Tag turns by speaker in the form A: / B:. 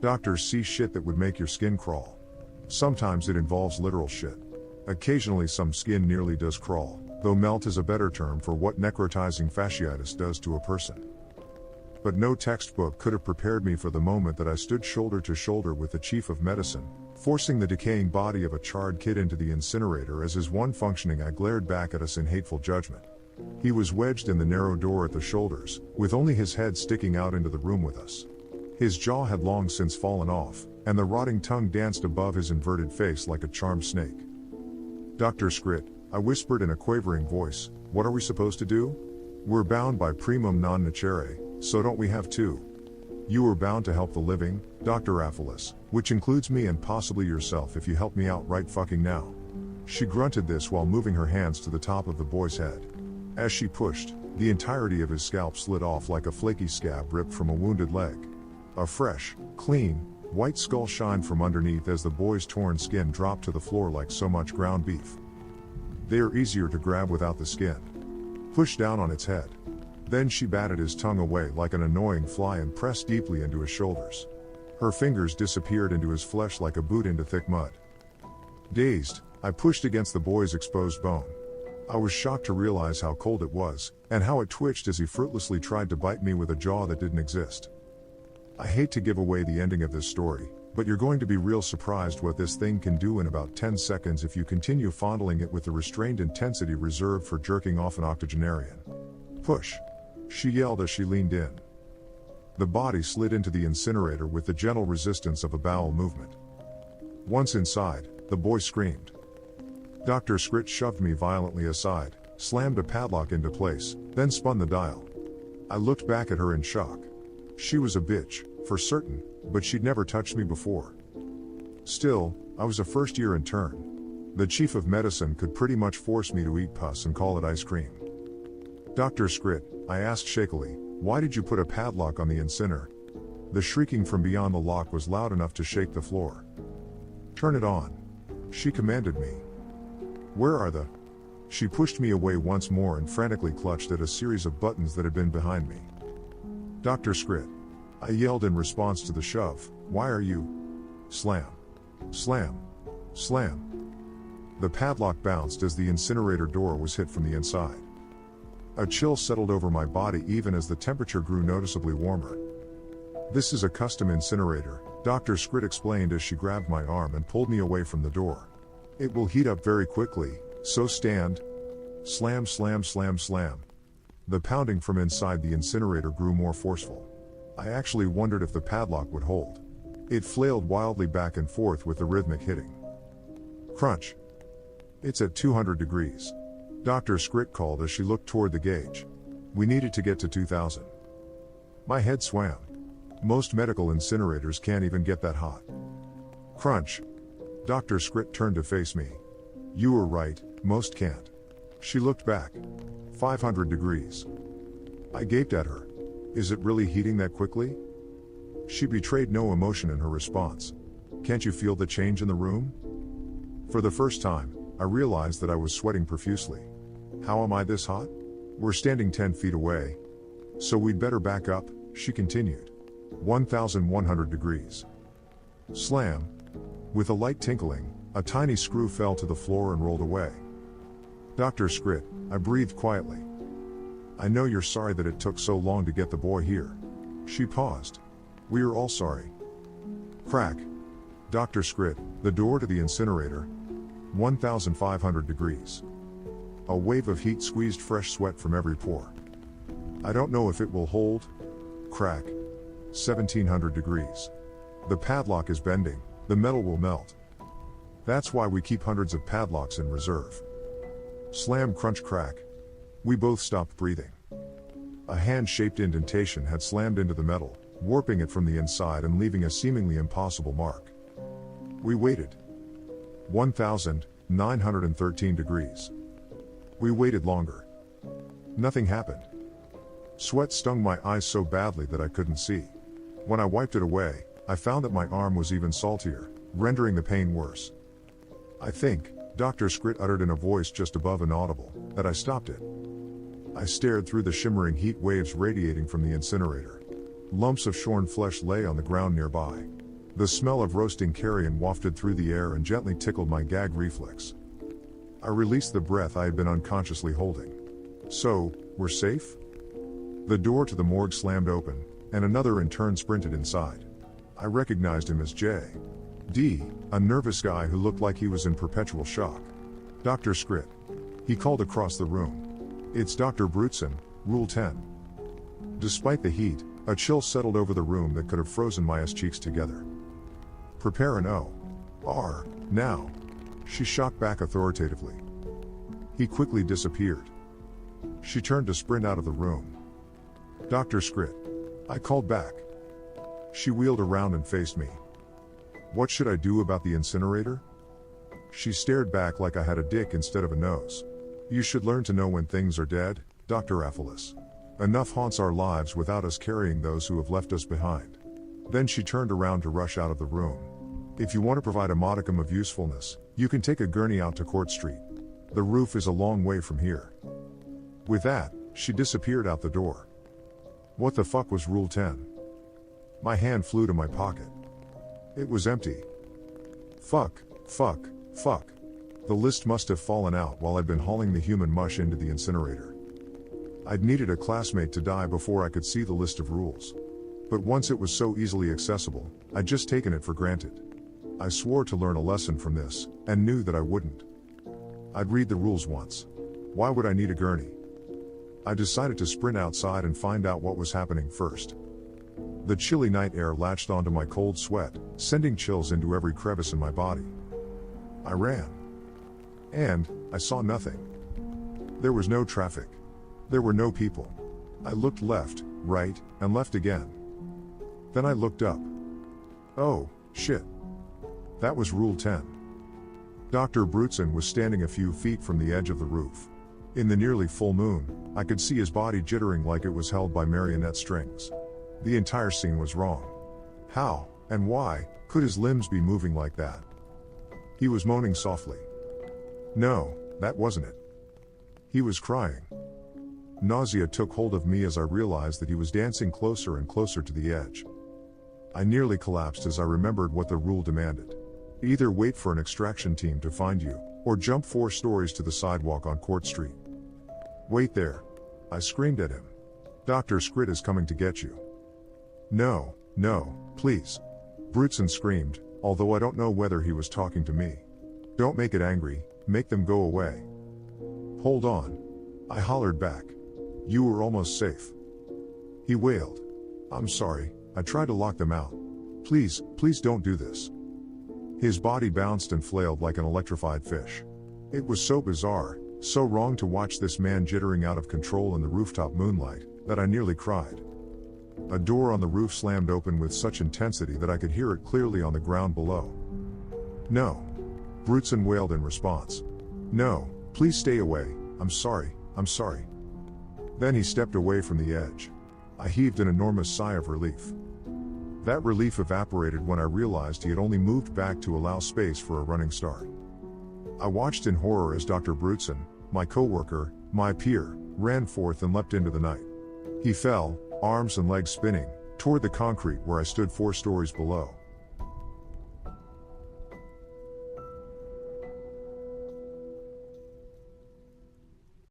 A: Doctors see shit that would make your skin crawl. Sometimes it involves literal shit. Occasionally some skin nearly does crawl, though melt is a better term for what necrotizing fasciitis does to a person. But no textbook could have prepared me for the moment that I stood shoulder to shoulder with the chief of medicine, forcing the decaying body of a charred kid into the incinerator. As his one functioning eye glared back at us in hateful judgment. He was wedged in the narrow door at the shoulders, with only his head sticking out into the room with us. His jaw had long since fallen off, and the rotting tongue danced above his inverted face like a charmed snake. "Dr. Scrit," I whispered in a quavering voice, "what are we supposed to do? We're bound by primum non nocere, so don't we have to? You are bound to help the living, Dr. Aphelis, which includes me and possibly yourself if you help me out right fucking now." She grunted this while moving her hands to the top of the boy's head. As she pushed, the entirety of his scalp slid off like a flaky scab ripped from a wounded leg. A fresh, clean, white skull shined from underneath as the boy's torn skin dropped to the floor like so much ground beef. They are easier to grab without the skin. Push down on its head. Then she batted his tongue away like an annoying fly and pressed deeply into his shoulders. Her fingers disappeared into his flesh like a boot into thick mud. Dazed, I pushed against the boy's exposed bone. I was shocked to realize how cold it was, and how it twitched as he fruitlessly tried to bite me with a jaw that didn't exist. I hate to give away the ending of this story, but you're going to be real surprised what this thing can do in about 10 seconds if you continue fondling it with the restrained intensity reserved for jerking off an octogenarian. "Push!" she yelled as she leaned in. The body slid into the incinerator with the gentle resistance of a bowel movement. Once inside, the boy screamed. Dr. Scrit shoved me violently aside, slammed a padlock into place, then spun the dial. I looked back at her in shock. She was a bitch, for certain, but she'd never touched me before. Still, I was a first-year intern. The chief of medicine could pretty much force me to eat pus and call it ice cream. "Dr. Scrit," I asked shakily, "why did you put a padlock on the incinerator?" The shrieking from beyond the lock was loud enough to shake the floor. "Turn it on," she commanded me. "Where are the—" She pushed me away once more and frantically clutched at a series of buttons that had been behind me. "Dr. Scrit," I yelled in response to the shove, "why are you—" Slam. Slam. Slam. The padlock bounced as the incinerator door was hit from the inside. A chill settled over my body even as the temperature grew noticeably warmer. "This is a custom incinerator," Dr. Scrit explained as she grabbed my arm and pulled me away from the door. "It will heat up very quickly, so stand." Slam, slam, slam, slam. The pounding from inside the incinerator grew more forceful. I actually wondered if the padlock would hold. It flailed wildly back and forth with the rhythmic hitting. Crunch. "It's at 200 degrees. Dr. Scrit called as she looked toward the gauge. "We needed to get to 2000. My head swam. Most medical incinerators can't even get that hot. Crunch. Dr. Scrit turned to face me. "You were right, most can't." She looked back. 500 degrees. I gaped at her. "Is it really heating that quickly?" She betrayed no emotion in her response. "Can't you feel the change in the room?" For the first time, I realized that I was sweating profusely. "How am I this hot?" "We're standing 10 feet away. So we'd better back up," she continued. 1100 degrees. Slam. With a light tinkling, a tiny screw fell to the floor and rolled away. "Dr. Scrit," I breathed quietly. "I know you're sorry that it took so long to get the boy here." She paused. "We are all sorry." Crack. Dr. Scrit, the door to the incinerator. 1500 degrees. A wave of heat squeezed fresh sweat from every pore. "I don't know if it will hold." Crack. 1700 degrees. "The padlock is bending, the metal will melt." That's why we keep hundreds of padlocks in reserve. Slam, crunch, crack. We both stopped breathing. A hand-shaped indentation had slammed into the metal, warping it from the inside and leaving a seemingly impossible mark. We waited. 1913 degrees. We waited longer. Nothing happened. Sweat stung my eyes so badly that I couldn't see. When I wiped it away, I found that my arm was even saltier, rendering the pain worse. "I think," Dr. Scrit uttered in a voice just above inaudible, "that I stopped it." I stared through the shimmering heat waves radiating from the incinerator. Lumps of shorn flesh lay on the ground nearby. The smell of roasting carrion wafted through the air and gently tickled my gag reflex. I released the breath I had been unconsciously holding. So, we're safe? The door to the morgue slammed open, and another intern sprinted inside. I recognized him as J.D., a nervous guy who looked like he was in perpetual shock. Dr. Scrit. He called across the room. It's Dr. Brutzen, Rule 10. Despite the heat, a chill settled over the room that could have frozen my ass cheeks together. Prepare an O.R. now. She shot back authoritatively. He quickly disappeared. She turned to sprint out of the room. Dr. Scrit. I called back. She wheeled around and faced me. What should I do about the incinerator? She stared back like I had a dick instead of a nose. You should learn to know when things are dead, Dr. Aphelis. Enough haunts our lives without us carrying those who have left us behind. Then she turned around to rush out of the room. If you want to provide a modicum of usefulness, you can take a gurney out to Court Street. The roof is a long way from here. With that, she disappeared out the door. What the fuck was Rule 10? My hand flew to my pocket. It was empty. Fuck. The list must have fallen out while I'd been hauling the human mush into the incinerator. I'd needed a classmate to die before I could see the list of rules. But once it was so easily accessible, I'd just taken it for granted. I swore to learn a lesson from this, and knew that I wouldn't. I'd read the rules once. Why would I need a gurney? I decided to sprint outside and find out what was happening first. The chilly night air latched onto my cold sweat, sending chills into every crevice in my body. I ran. And I saw nothing. There was no traffic. There were no people. I looked left, right, and left again. Then I looked up. Oh, shit. That was Rule 10. Dr. Brutzen was standing a few feet from the edge of the roof. In the nearly full moon, I could see his body jittering like it was held by marionette strings. The entire scene was wrong. How, and why, could his limbs be moving like that? He was moaning softly. No, that wasn't it. He was crying. Nausea took hold of me as I realized that he was dancing closer and closer to the edge. I nearly collapsed as I remembered what the rule demanded. Either wait for an extraction team to find you, or jump 4 stories to the sidewalk on Court Street. Wait there. I screamed at him. Dr. Scrit is coming to get you. No, please. Brutzen screamed, although I don't know whether he was talking to me. Don't make it angry, make them go away. Hold on. I hollered back. You were almost safe. He wailed. I'm sorry, I tried to lock them out. Please don't do this. His body bounced and flailed like an electrified fish. It was so bizarre, so wrong to watch this man jittering out of control in the rooftop moonlight, that I nearly cried. A door on the roof slammed open with such intensity that I could hear it clearly on the ground below. No. Brutzen wailed in response. No, please stay away, I'm sorry. Then he stepped away from the edge. I heaved an enormous sigh of relief. That relief evaporated when I realized he had only moved back to allow space for a running start. I watched in horror as Dr. Brutzen, my coworker, my peer, ran forth and leapt into the night. He fell, arms and legs spinning, toward the concrete where I stood 4 stories below.